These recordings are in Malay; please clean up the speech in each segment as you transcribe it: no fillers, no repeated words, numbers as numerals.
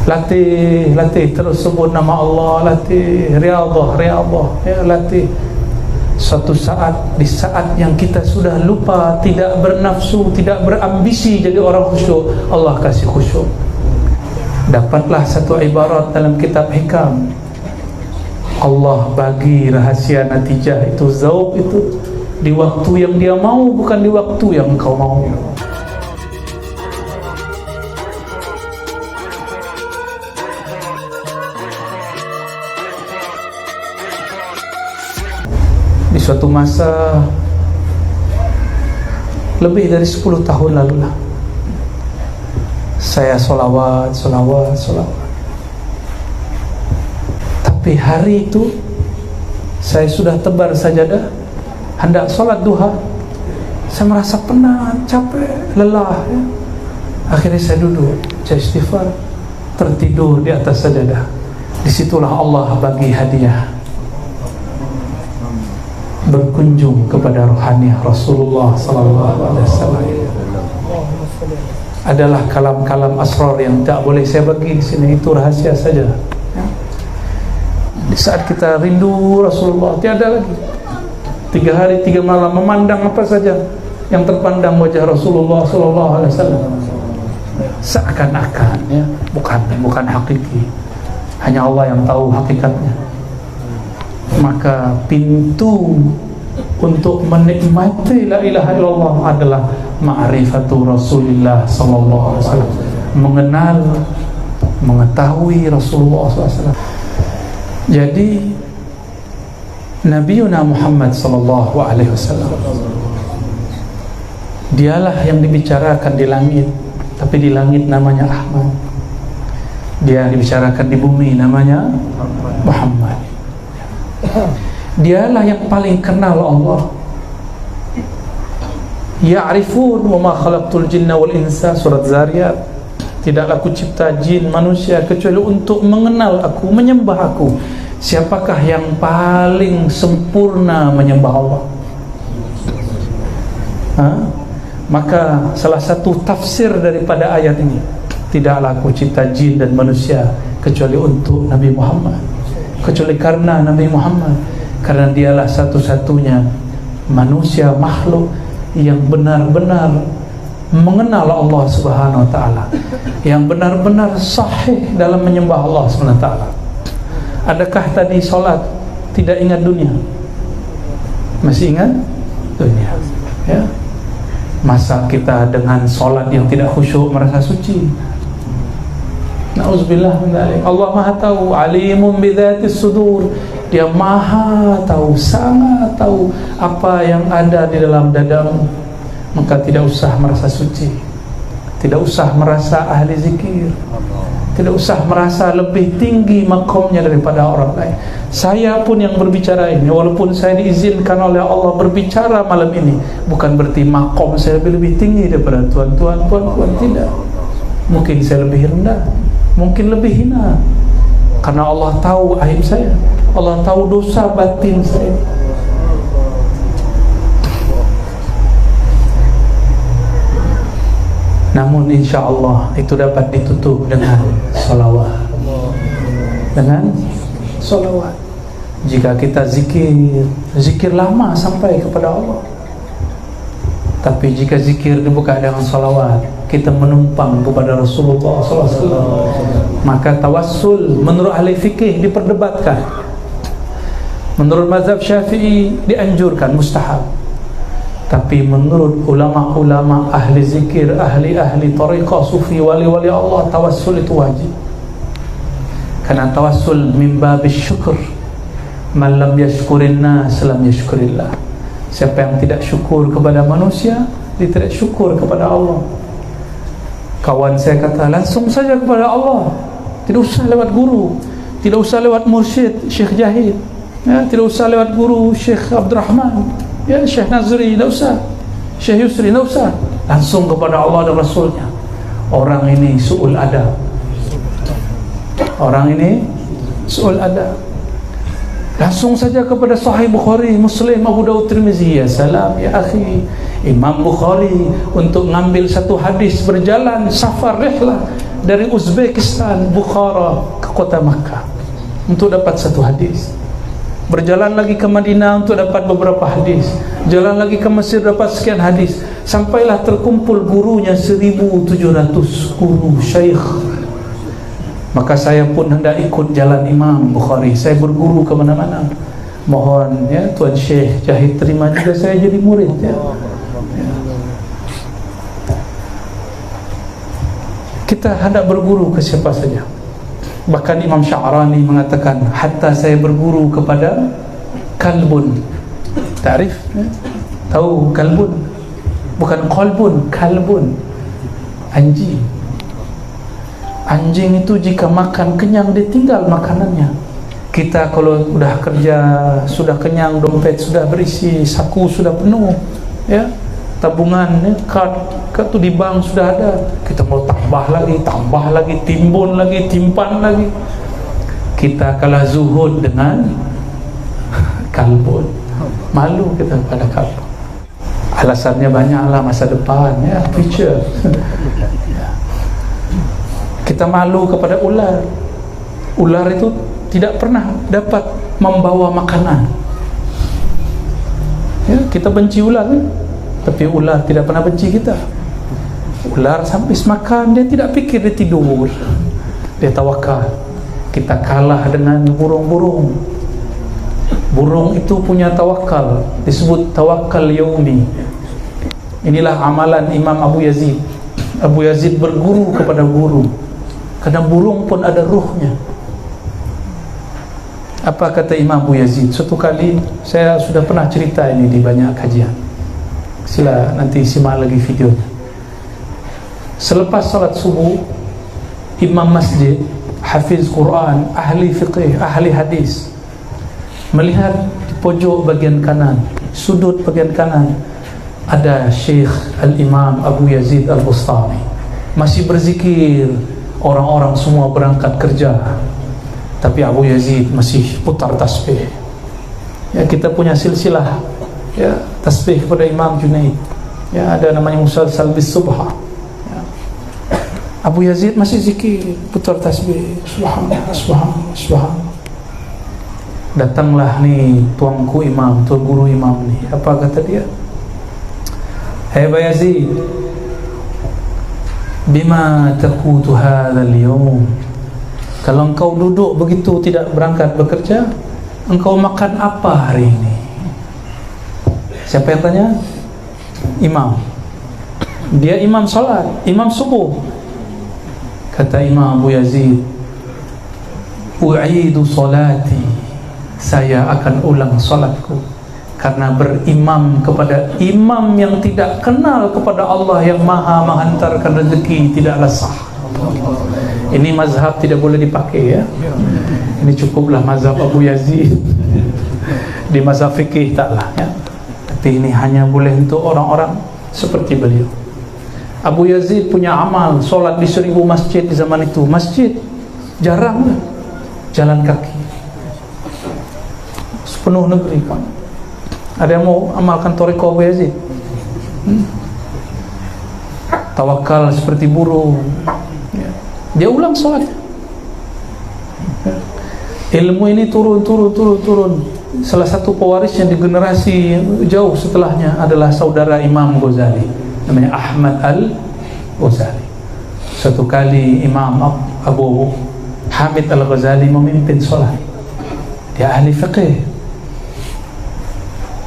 Latih terus sebut nama Allah, latih riyadhah ya, latih. Suatu saat, di saat yang kita sudah lupa, tidak bernafsu, tidak berambisi jadi orang khusyuk, Allah kasih khusyuk. Dapatlah satu ibarat dalam kitab hikam, Allah bagi rahasia natijah itu, zauq itu, di waktu yang dia mau, bukan di waktu yang engkau mau. Di suatu masa lebih dari 10 tahun lalu lah, saya solawat. Tapi hari itu saya sudah tebar sajadah, hendak sholat duha. Saya merasa penat, capek, lelah ya. Akhirnya saya duduk, saya istighfar, tertidur di atas sajadah. Disitulah Allah bagi hadiah, berkunjung kepada rohaniah Rasulullah SAW. Adalah kalam-kalam asrar yang tak boleh saya bagi di sini, itu rahasia saja. Ya. Di saat kita rindu Rasulullah, tiada lagi 3 hari 3 malam memandang apa saja yang terpandang wajah Rasulullah SAW. Seakan-akan ya, bukan hakiki. Hanya Allah yang tahu hakikatnya. Maka pintu untuk menikmati la ilaha illallah adalah ma'rifatu Rasulullah sallallahu alaihi wasallam, mengenal, mengetahui Rasulullah SAW. Jadi Nabiuna Muhammad sallallahu alaihi wasallam, dialah yang dibicarakan di langit, tapi di langit namanya Ahmad. Dia dibicarakan di bumi namanya Muhammad. Dialah yang paling kenal Allah. Ya'rifun wa ma khalaqtul jinna wal insa, surat Zariyat. Tidaklah aku cipta jin manusia kecuali untuk mengenal aku, menyembah aku. Siapakah yang paling sempurna menyembah Allah? Maka salah satu tafsir daripada ayat ini, tidaklah aku cipta jin dan manusia kecuali untuk Nabi Muhammad, kecuali karena Nabi Muhammad, karena dialah satu-satunya manusia makhluk yang benar-benar mengenal Allah Subhanahu wa taala, yang benar-benar sahih dalam menyembah Allah Subhanahu wa taala. Adakah tadi solat tidak ingat dunia? Masih ingat dunia? Ya. Masa kita dengan solat yang tidak khusyuk merasa suci? Na'udzubillah min dzalik. Allah Maha tahu, alimun bidzatis sudur. Dia Maha tahu, sangat tahu apa yang ada di dalam dadamu. Maka tidak usah merasa suci, tidak usah merasa ahli zikir, tidak usah merasa lebih tinggi makomnya daripada orang lain. Saya pun yang berbicara ini, walaupun saya diizinkan oleh Allah berbicara malam ini, bukan berarti makom saya lebih tinggi daripada tuan-tuan, puan-puan, tidak. Mungkin saya lebih rendah, mungkin lebih hina, karena Allah tahu aib saya, Allah tahu dosa batin saya. Namun insya Allah itu dapat ditutup dengan salawat. Dengan salawat. Jika kita zikir lama sampai kepada Allah. Tapi jika zikir dibuka dengan salawat, kita menumpang kepada Rasulullah SAW. Maka tawassul menurut ahli fikih diperdebatkan. Menurut mazhab Syafi'i dianjurkan, mustahab. Tapi menurut ulama-ulama ahli zikir, ahli-ahli tariqah sufi, wali-wali Allah, tawassul itu wajib. Karena tawassul min babis syukur. Man lam yashkurin nas lam yashkurillah. Siapa yang tidak syukur kepada manusia, dia tidak syukur kepada Allah. Kawan saya kata, langsung saja kepada Allah, tidak usah lewat guru, tidak usah lewat mursyid Syekh Jahid, ya, tidak usah lewat guru Syekh Abdurrahman, ya, Syekh Nazri, tidak usah, Syekh Yusri, tidak usah, langsung kepada Allah dan Rasulnya. Orang ini su'ul adab, orang ini su'ul adab. langsung saja kepada Sahih Bukhari, Muslim, Abu Daud, Tirmizi. Ya salam ya akhi, Imam Bukhari untuk ngambil satu hadis berjalan safar rihlah dari Uzbekistan, Bukhara ke kota Makkah untuk dapat satu hadis. Berjalan lagi ke Madinah untuk dapat beberapa hadis, jalan lagi ke Mesir dapat sekian hadis, sampailah terkumpul gurunya 1.700 guru syekh. Maka saya pun hendak ikut jalan Imam Bukhari, saya berguru ke mana-mana. Mohon ya Tuan Syekh Jahid terima juga saya jadi murid ya. Kita hendak berguru ke siapa saja. Bahkan Imam Sya'rani mengatakan, hatta saya berguru kepada kalbun. Ta'rif? Tahu kalbun? Bukan qalbun, kalbun. Anjing. Anjing itu jika makan kenyang dia tinggal makanannya. Kita kalau sudah kerja, sudah kenyang, dompet sudah berisi, saku sudah penuh, ya, tabungan, ya, kad tu di bank sudah ada, kita mau tambah lagi, timbun lagi, timpan lagi. Kita kalah zuhud dengan kalbun. Malu kita pada kalbun. Alasannya banyaklah, masa depan, ya, future. Kita malu kepada ular. Ular itu tidak pernah dapat membawa makanan. Ya, kita benci ular, kan? Tapi ular tidak pernah benci kita. Ular sampai makan, dia tidak pikir, dia tidur, dia tawakal. Kita kalah dengan burung-burung. Burung itu punya tawakal, disebut tawakal yaumi. Inilah amalan Imam Abu Yazid. Abu Yazid berguru kepada burung, karena burung pun ada ruhnya. Apa kata Imam Abu Yazid? Suatu kali, saya sudah pernah cerita ini di banyak kajian, sila nanti simak lagi videonya. Selepas salat subuh, imam masjid, hafiz Quran, ahli fiqih, ahli hadis, melihat di pojok bagian kanan, sudut bagian kanan, ada Syekh Al-Imam Abu Yazid Al-Bustami masih berzikir. Orang-orang semua berangkat kerja, tapi Abu Yazid masih putar tasbih. Ya, kita punya silsilah, ya, tasbih kepada Imam Junaid, ya, ada namanya musalsal bis subha, ya. Abu Yazid masih zikir, putar tasbih, subhanallah, subhanallah, subhanallah. Datanglah nih tuanku imam, tuan guru imam nih. Apa kata dia? Hai Abu Yazid, bima taqutu hadzal yawm, kalau engkau duduk begitu tidak berangkat bekerja, engkau makan apa hari ini? Siapa yang tanya? Imam. Dia imam salat, imam subuh. Kata Imam Abu Yazid, u'idu salati, saya akan ulang salatku, karena berimam kepada imam yang tidak kenal kepada Allah yang maha menghantarkan rezeki tidaklah sah. Ini mazhab tidak boleh dipakai, ya. Ini cukuplah mazhab Abu Yazid. Di mazhab fikih taklah, ya. Tapi ini hanya boleh untuk orang-orang seperti beliau. Abu Yazid punya amal solat di 1000 masjid di zaman itu. Masjid jarang, jalan kaki sepenuh negeri, kan. Ada yang mau amalkan thariqah Abu Yazid? Tawakal seperti burung, ya. Dia ulang solat. Ilmu ini turun. Salah satu pewarisnya di generasi jauh setelahnya adalah saudara Imam Ghazali, namanya Ahmad Al-Ghazali. Suatu kali Imam Abu Hamid Al-Ghazali memimpin solat. Dia ahli fiqih,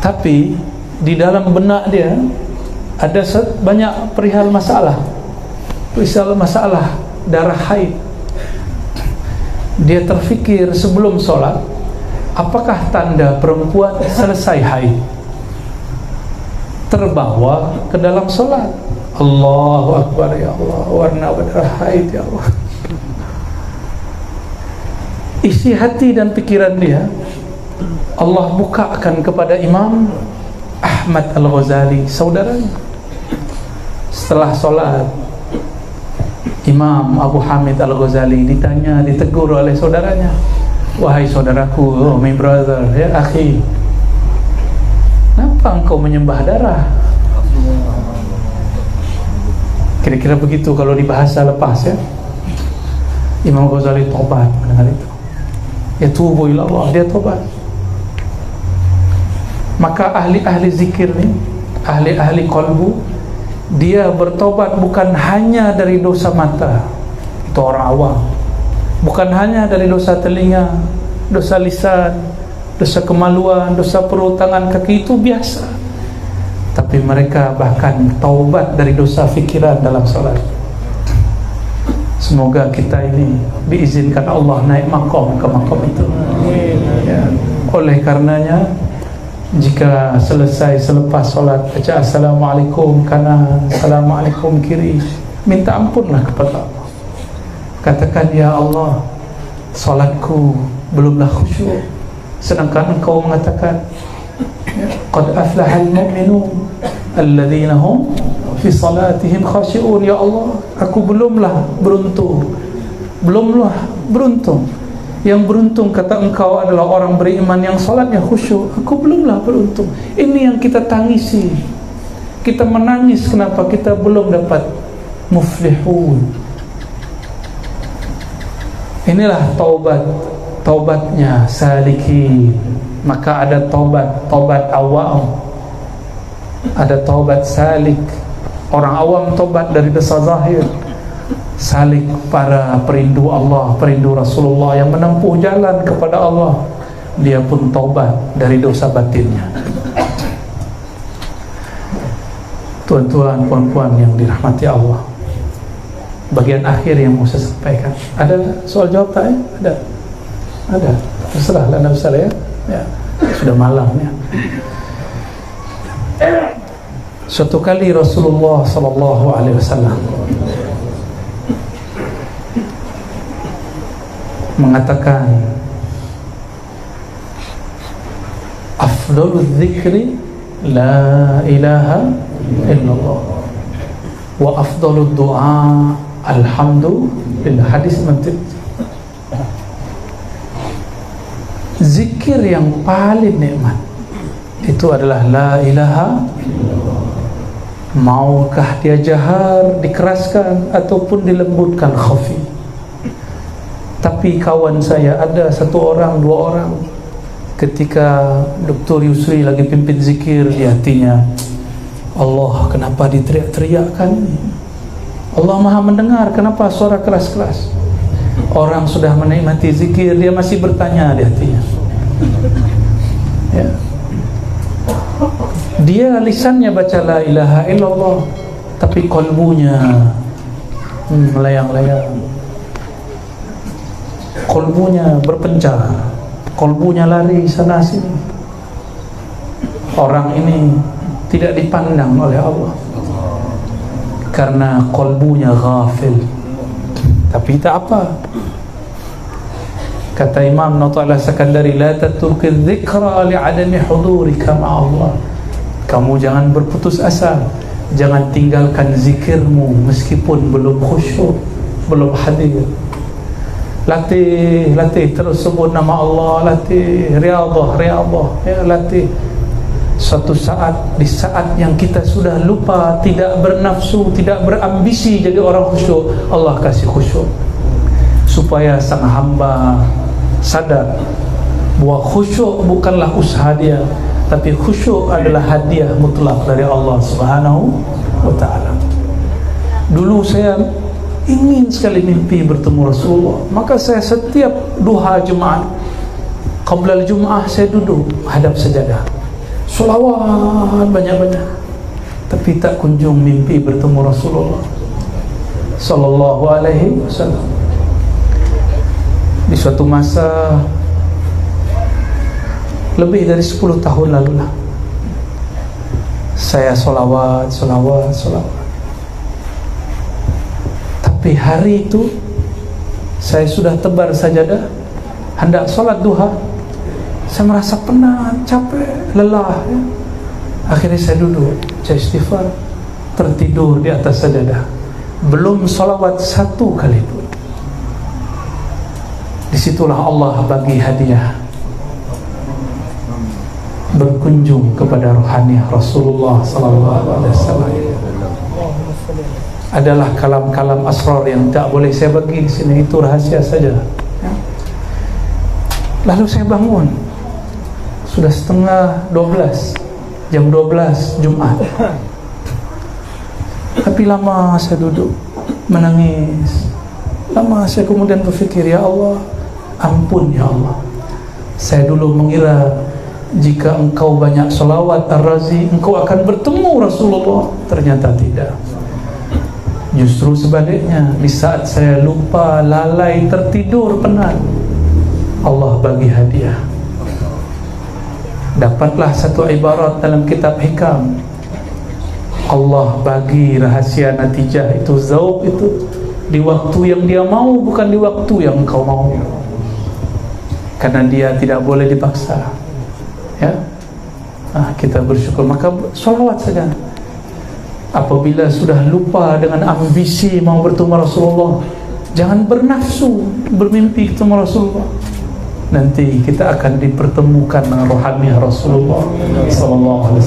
tapi di dalam benak dia ada banyak perihal masalah darah haid. Dia terfikir sebelum solat, apakah tanda perempuan selesai haid? Terbawa ke dalam solat. Allahu Akbar, ya Allah, warna darah haid, ya Allah. Isi hati dan pikiran dia Allah bukakan kepada Imam Ahmad Al-Ghazali, saudaranya. Setelah solat, Imam Abu Hamid Al-Ghazali ditegur oleh saudaranya, Wahai saudaraku, oh my brother, ya akhi, kenapa engkau menyembah darah? Kira-kira begitu kalau di bahasa lepas ya. Imam Ghazali tobat mendengar itu. Ya tubu ila Allah, dia tobat. Maka ahli-ahli zikir ni, ahli-ahli qalbu, dia bertobat bukan hanya dari dosa mata, itu orang awam. Bukan hanya dari dosa telinga, dosa lisan, dosa kemaluan, dosa perut, tangan, kaki, itu biasa. Tapi mereka bahkan taubat dari dosa fikiran dalam salat. Semoga kita ini diizinkan Allah naik maqam ke maqam itu. Ya. Oleh karenanya, jika selesai selepas solat baca assalamualaikum kanan, assalamualaikum kiri, minta ampunlah kepada Allah. Katakan, ya Allah, solatku belumlah khusyuk, sedangkan Engkau mengatakan qad aflahal mu'minun alladzina hum fi salatihim khashi'un. Ya Allah, aku belumlah beruntung. Yang beruntung kata Engkau adalah orang beriman yang salatnya khusyuk. Aku belumlah beruntung. Ini yang kita tangisi. Kita menangis kenapa kita belum dapat muflihun. Inilah taubatnya salikin. Maka ada taubat awam, ada taubat salik. Orang awam taubat dari dosa zahir, salik para perindu Allah, perindu Rasulullah yang menempuh jalan kepada Allah, dia pun taubat dari dosa batinnya. Tuan-tuan, puan-puan yang dirahmati Allah, bagian akhir yang mau saya sampaikan. Ada soal jawab tak ya? Ada. Terserahlah anda besar ya. Ya, sudah malam ya. Suatu kali Rasulullah sallallahu alaihi wasallam mengatakan, afdalul dzikri la ilaha illallah wa afdalud du'a alhamdulillah. Hadis Muslim. Zikir yang paling nikmat itu adalah la ilaha. Maukah dia jahar, dikeraskan ataupun dilembutkan khafi. Tapi kawan saya ada satu orang, dua orang, ketika Dr. Yusri lagi pimpin zikir, di hatinya, Allah, kenapa diteriak-teriakkan? Allah Maha mendengar, kenapa suara keras-keras? Orang sudah menikmati zikir, dia masih bertanya di hatinya. Ya. Dia lisannya baca la ilaha illallah, tapi qalbunya melayang-layang. Qalbunya berpencar, qalbunya lari sana sini. Orang ini tidak dipandang oleh Allah karena qalbunya ghafil. Tapi tak apa. Kata Imam Nata'ala Sakandari, la taturki dzikra li'adami hudurika ma'allah. Kamu jangan berputus asa, jangan tinggalkan zikirmu meskipun belum khusyuk, belum hadir. Latih terus sebut nama Allah, latih riyadhah ya, latih. Suatu saat, di saat yang kita sudah lupa, tidak bernafsu, tidak berambisi jadi orang khusyuk, Allah kasih khusyuk supaya sang hamba sadar bahwa khusyuk bukanlah usaha dia, tapi khusyuk adalah hadiah mutlak dari Allah Subhanahu wa ta'ala. Dulu saya ingin sekali mimpi bertemu Rasulullah, maka saya setiap duha Jumaat, qabla al-Jum'ah, saya duduk hadap sajadah, selawat banyak-banyak, tapi tak kunjung mimpi bertemu Rasulullah sallallahu alaihi wasallam. Di suatu masa lebih dari 10 tahun lalu lah, saya solawat. Tapi hari itu saya sudah tebar sajadah, hendak solat duha. Saya merasa penat, capek, lelah ya. Akhirnya saya duduk, saya istighfar, tertidur di atas sajadah. Belum solawat satu kali pun. Di Disitulah Allah bagi hadiah, berkunjung kepada rohaniah Rasulullah SAW. Adalah kalam-kalam asrar yang tak boleh saya bagi di sini, itu rahasia saja. Lalu saya bangun, sudah setengah 12, jam 12 Jumat. Tapi lama saya duduk menangis. Lama saya kemudian berfikir, ya Allah, ampun ya Allah, saya dulu mengira jika engkau banyak salawat Ar-Razi, engkau akan bertemu Rasulullah. Ternyata tidak. Justru sebaliknya, di saat saya lupa, lalai, tertidur, penat, Allah bagi hadiah. Dapatlah satu ibarat dalam kitab hikam, Allah bagi rahasia natijah itu, zauq itu, di waktu yang dia mau, bukan di waktu yang engkau mau. Karena dia tidak boleh dipaksa. Ya, kita bersyukur. Maka salawat saja. Apabila sudah lupa dengan ambisi mau bertemu Rasulullah, jangan bernafsu bermimpi ketemu Rasulullah. Nanti kita akan dipertemukan dengan rohani Rasulullah SAW.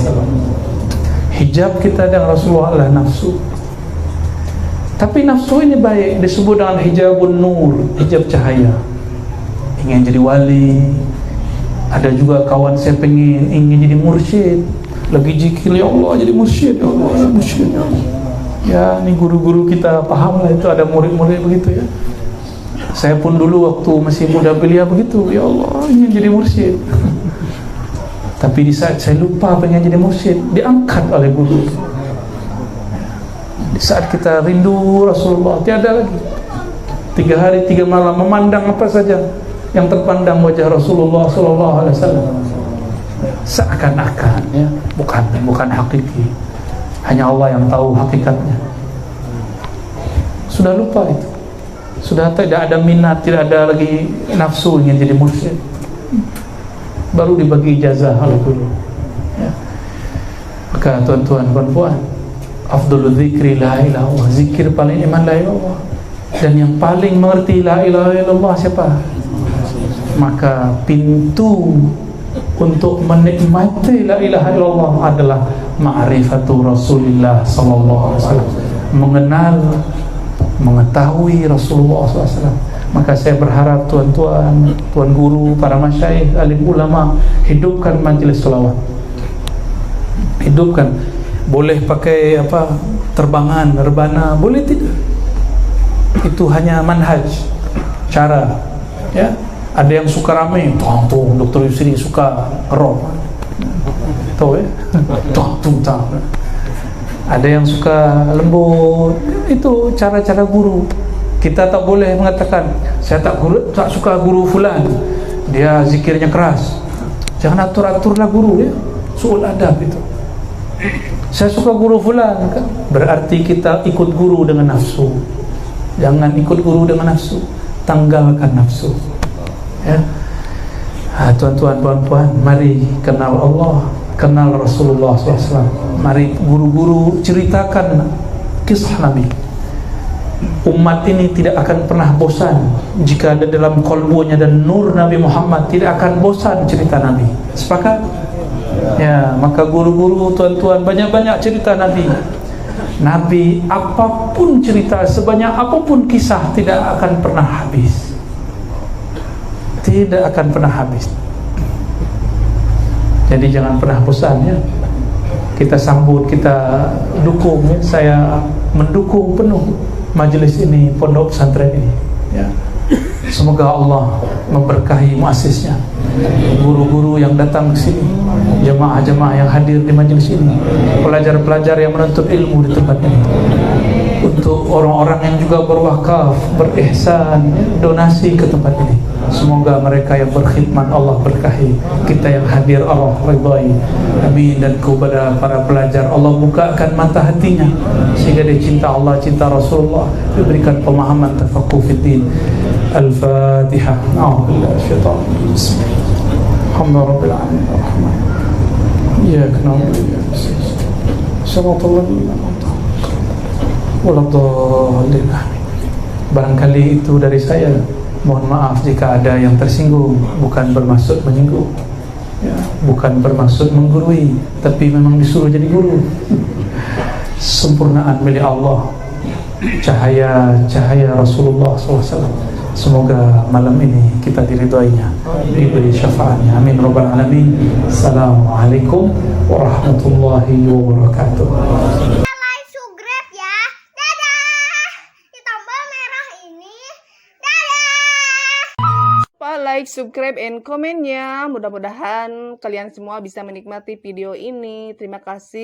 Hijab kita dengan Rasulullah adalah nafsu. Tapi nafsu ini baik, disebut dengan hijabun nur, hijab cahaya. Ingin jadi wali. Ada juga kawan saya ingin jadi mursyid, lagi zikir, ya Allah jadi mursyid, ya Allah jadi mursyid. Ya, ini guru-guru kita paham lah, itu ada murid-murid begitu ya. Saya pun dulu waktu masih muda belia begitu, ya Allah ingin jadi mursyid. Tapi di saat saya lupa pengen jadi mursyid, diangkat oleh guru. Di saat kita rindu Rasulullah, tiada lagi 3 hari 3 malam memandang apa saja yang terpandang wajah Rasulullah SAW. Seakan-akan ya, bukan hakiki. Hanya Allah yang tahu hakikatnya. Sudah lupa itu. Sudah tidak ada minat, tidak ada lagi nafsu ingin jadi mursyid. Baru dibagi ijazah oleh guru. Ya. Maka tuan-tuan, puan-puan, afdalul zikri la ilaha illallah, zikir paling iman la ilaha illallah. Dan yang paling mengerti la ilaha illallah siapa? Maka pintu untuk menikmati la ilaha illallah adalah ma'rifatu Rasulullah sallallahu alaihi wasallam, mengenal, mengetahui Rasulullah SAW. Maka saya berharap tuan-tuan, tuan guru, para masyaikh, alim ulama, hidupkan majlis selawat. Hidupkan. Boleh pakai apa, terbangan, rebana, boleh tidak. Itu hanya manhaj, cara. Ya, ada yang suka ramai, tuh Dr. Yusri suka rock, tahu ya, tuh. Ada yang suka lembut. Itu cara-cara guru. Kita tak boleh mengatakan saya tak suka guru fulan, dia zikirnya keras. Jangan atur-aturlah guru ya. Suul adab itu. Saya suka guru fulan, berarti kita ikut guru dengan nafsu. Jangan ikut guru dengan nafsu. Tanggalkan nafsu. Ya. Tuan-tuan, puan-puan, mari kenal Allah, kenal Rasulullah SAW. Mari guru-guru ceritakan kisah Nabi. Umat ini tidak akan pernah bosan jika ada dalam kolbunya dan nur Nabi Muhammad, tidak akan bosan cerita Nabi. Sepakat? Ya, maka guru-guru, tuan-tuan, banyak-banyak cerita Nabi. Nabi, apapun cerita, sebanyak apapun kisah, tidak akan pernah habis. Tidak akan pernah habis. Jadi jangan pernah bosan ya. Kita sambut, kita dukung ya. Saya mendukung penuh majelis ini, pondok pesantren ini ya. Semoga Allah memberkahi muassisnya, guru-guru yang datang ke sini, jemaah-jemaah yang hadir di majelis ini, pelajar-pelajar yang menuntut ilmu di tempat ini, untuk orang-orang yang juga berwakaf, berihsan, donasi ke tempat ini. Semoga mereka yang berkhidmat Allah berkahi, kita yang hadir Allah ridhai. Amin. Dan kepada para pelajar Allah bukakan mata hatinya sehingga dia cinta Allah, cinta Rasulullah, diberikan pemahaman tafaqquh fiddin. Al-Fatihah. A'udzubillahi minasyaitonir rajim. Alhamdulillahirabbil alamin arrahman. Iyyaka na'budu wa iyyaka nasta'in. Shiratal ladzina an'amta 'alaihim. Barangkali itu dari saya. Mohon maaf jika ada yang tersinggung, bukan bermaksud menyinggung, ya, bukan bermaksud menggurui, tapi memang disuruh jadi guru. Sempurnaan milik Allah, cahaya Rasulullah SAW. Semoga malam ini kita diridhoinya, diberi syafaatnya. Amin Rabbal Alamin. Assalamualaikum warahmatullahi wabarakatuh. Like, subscribe ya. Dadah. Di tombol merah ini. Dadah. Like, subscribe, and komen ya. Mudah-mudahan kalian semua bisa menikmati video ini. Terima kasih.